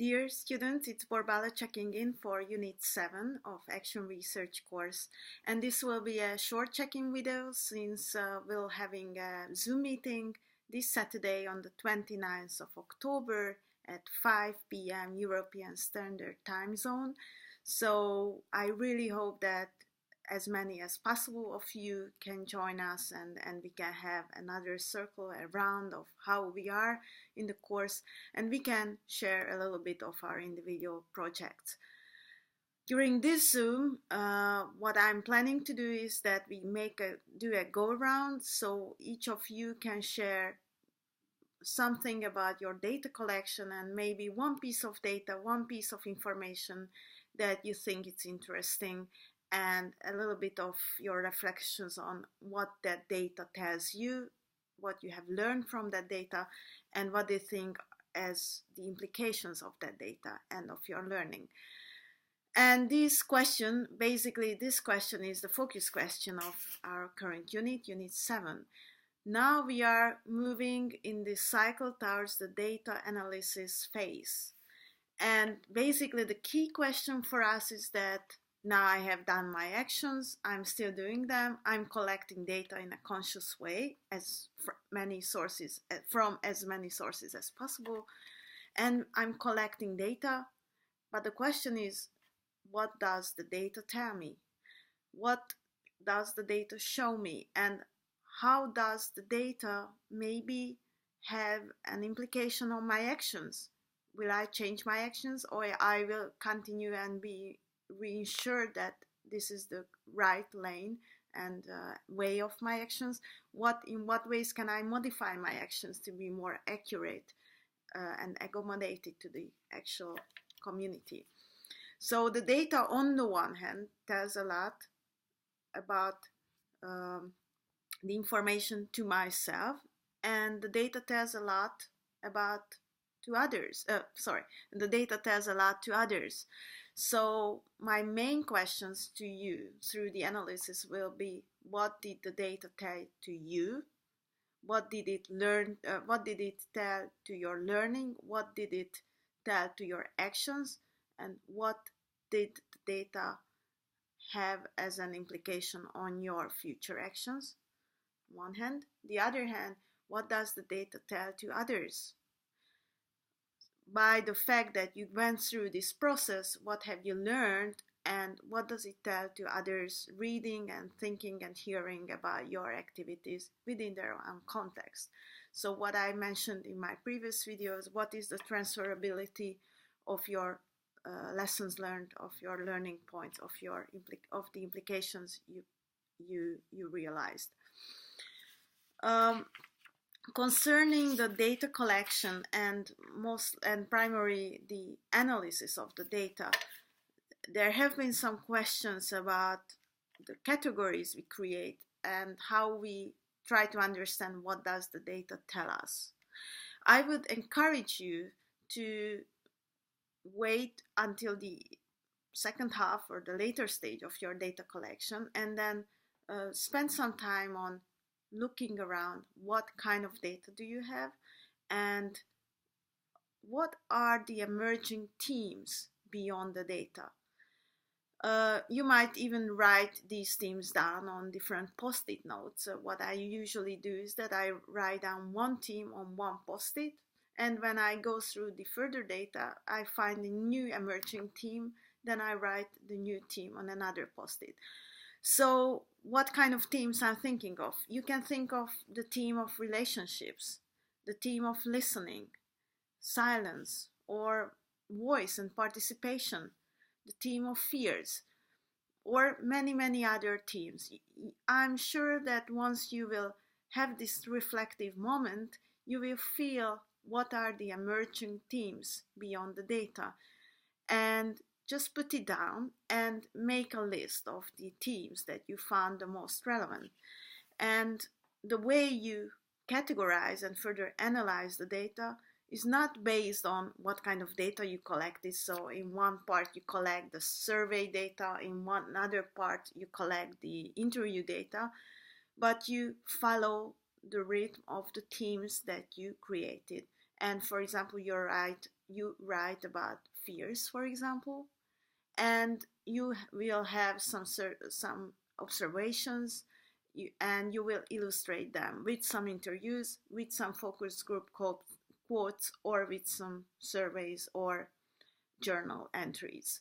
Dear students, it's Borbala checking in for Unit 7 of Action Research course, and this will be a short check-in video since we're having a Zoom meeting this Saturday on the 29th of October at 5 p.m. European Standard Time Zone. So I really hope that as many as possible of you can join us and we can have another circle around of how we are in the course, and we can share a little bit of our individual projects. During this Zoom, what I'm planning to do is that we do a go around, so each of you can share something about your data collection and maybe one piece of data, one piece of information that you think it's interesting, and a little bit of your reflections on what that data tells you, what you have learned from that data, and what you think as the implications of that data and of your learning. And this question is the focus question of our current unit, Unit 7. Now we are moving in this cycle towards the data analysis phase. And basically the key question for us is that now I have done my actions, I'm still doing them, I'm collecting data in a conscious way from as many sources as possible, and I'm collecting data, but the question is, what does the data tell me? What does the data show me? And how does the data maybe have an implication on my actions? Will I change my actions, or I will continue and be reassured that this is the right lane and way of my actions? In what ways can I modify my actions to be more accurate and accommodated to the actual community? So the data on the one hand tells a lot about the information to myself, and the data tells a lot to others. The data tells a lot to others. So my main questions to you through the analysis will be: what did the data tell to you? What did it learn? What did it tell to your learning? What did it tell to your actions? And what did the data have as an implication on your future actions? On one hand. The other hand, what does the data tell to others? By the fact that you went through this process, what have you learned, and what does it tell to others reading and thinking and hearing about your activities within their own context? So what I mentioned in my previous videos, what is the transferability of your lessons learned, of your learning points, of the implications you realized. Concerning the data collection and primarily the analysis of the data, there have been some questions about the categories we create and how we try to understand what does the data tell us. I would encourage you to wait until the second half or the later stage of your data collection, and then spend some time on looking around what kind of data do you have, and what are the emerging themes beyond the data. You might even write these themes down on different post-it notes. What I usually do is that I write down one theme on one post-it, and when I go through the further data, I find a new emerging theme, then I write the new theme on another post-it. So what kind of themes I'm thinking of? You can think of the theme of relationships, the theme of listening, silence, or voice and participation, the theme of fears, or many other themes. I'm sure that once you will have this reflective moment, you will feel what are the emerging themes beyond the data, and just put it down and make a list of the themes that you found the most relevant. And the way you categorize and further analyze the data is not based on what kind of data you collected. So in one part you collect the survey data, in one other part you collect the interview data, but you follow the rhythm of the themes that you created and for example you write about fears, for example, and you will have some observations, and you will illustrate them with some interviews, with some focus group quotes, or with some surveys or journal entries.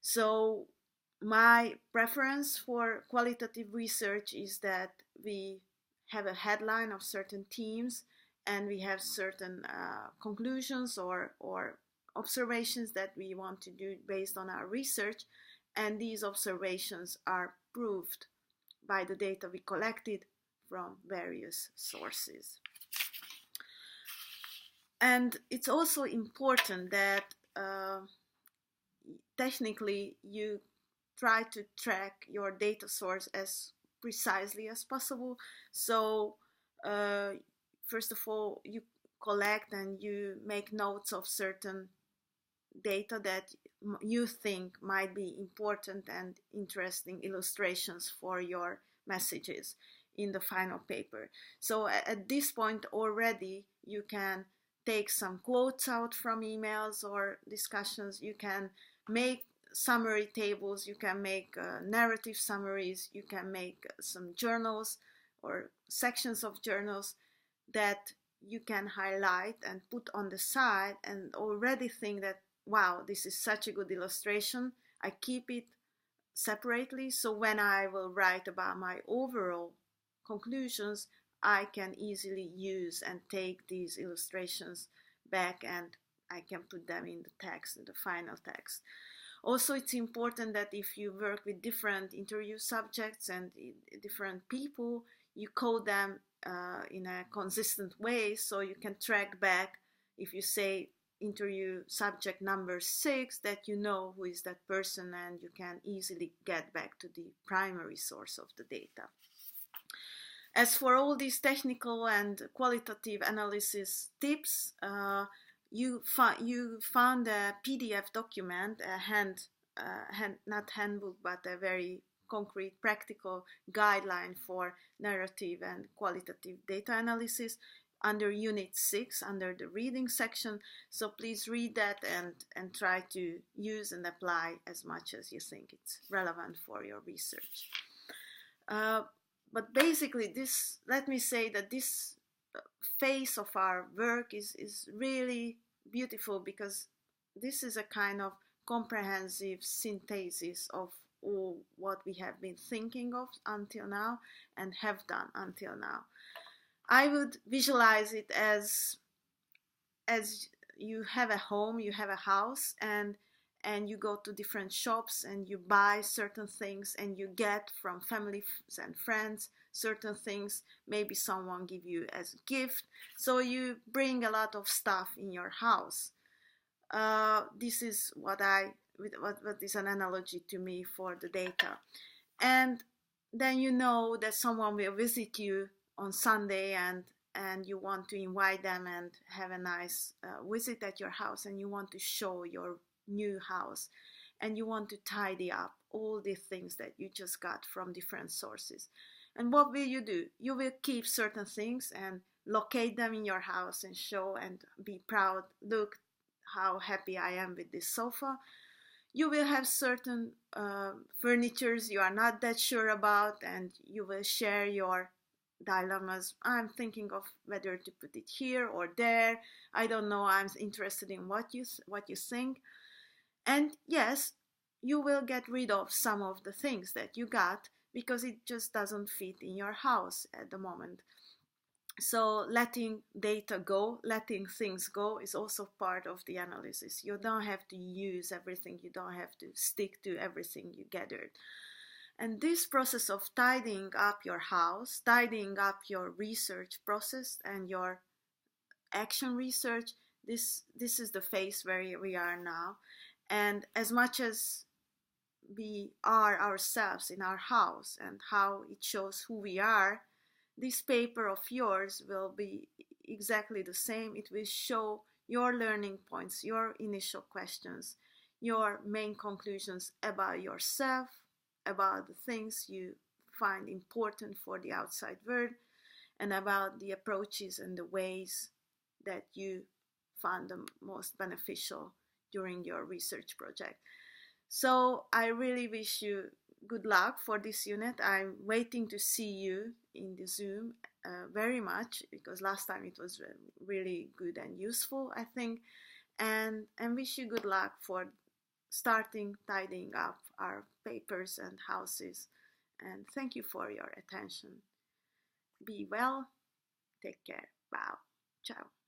So my preference for qualitative research is that we have a headline of certain themes, and we have certain conclusions or observations that we want to do based on our research, and these observations are proved by the data we collected from various sources. And it's also important that technically you try to track your data source as precisely as possible. So first of all, you collect and you make notes of certain data that you think might be important and interesting illustrations for your messages in the final paper. So at this point already you can take some quotes out from emails or discussions, you can make summary tables, you can make narrative summaries, you can make some journals or sections of journals that you can highlight and put on the side, and already think that, wow, this is such a good illustration. I keep it separately, so when I will write about my overall conclusions, I can easily use and take these illustrations back, and I can put them in the text, in the final text. Also, it's important that if you work with different interview subjects and different people, you code them in a consistent way, so you can track back. If you say interview subject number 6, that you know who is that person, and you can easily get back to the primary source of the data. As for all these technical and qualitative analysis tips, you found a PDF document, not handbook, but a very concrete, practical guideline for narrative and qualitative data analysis under Unit 6, under the reading section. So please read that and try to use and apply as much as you think it's relevant for your research. But basically, let me say that this phase of our work is really beautiful, because this is a kind of comprehensive synthesis of all what we have been thinking of until now and have done until now. I would visualize it as you have a home, you have a house, and you go to different shops and you buy certain things, and you get from family and friends certain things. Maybe someone give you as a gift, so you bring a lot of stuff in your house. This is what is an analogy to me for the data. And then you know that someone will visit you on Sunday, and you want to invite them and have a nice visit at your house, and you want to show your new house, and you want to tidy up all the things that you just got from different sources. And what will you do? You will keep certain things and locate them in your house and show and be proud. Look how happy I am with this sofa. You will have certain furnitures you are not that sure about, and you will share your dilemmas. I'm thinking of whether to put it here or there. I don't know. I'm interested in what you think. And yes, you will get rid of some of the things that you got because it just doesn't fit in your house at the moment. So letting data go, letting things go is also part of the analysis. You don't have to use everything. You don't have to stick to everything you gathered. And this process of tidying up your house, tidying up your research process and your action research, this is the phase where we are now. And as much as we are ourselves in our house and how it shows who we are, this paper of yours will be exactly the same. It will show your learning points, your initial questions, your main conclusions about yourself, about the things you find important for the outside world, and about the approaches and the ways that you found the most beneficial during your research project. So I really wish you good luck for this unit. I'm waiting to see you in the Zoom very much, because last time it was really good and useful, I think, and wish you good luck for starting tidying up our papers and houses. And thank you for your attention. Be well, take care, bye, ciao.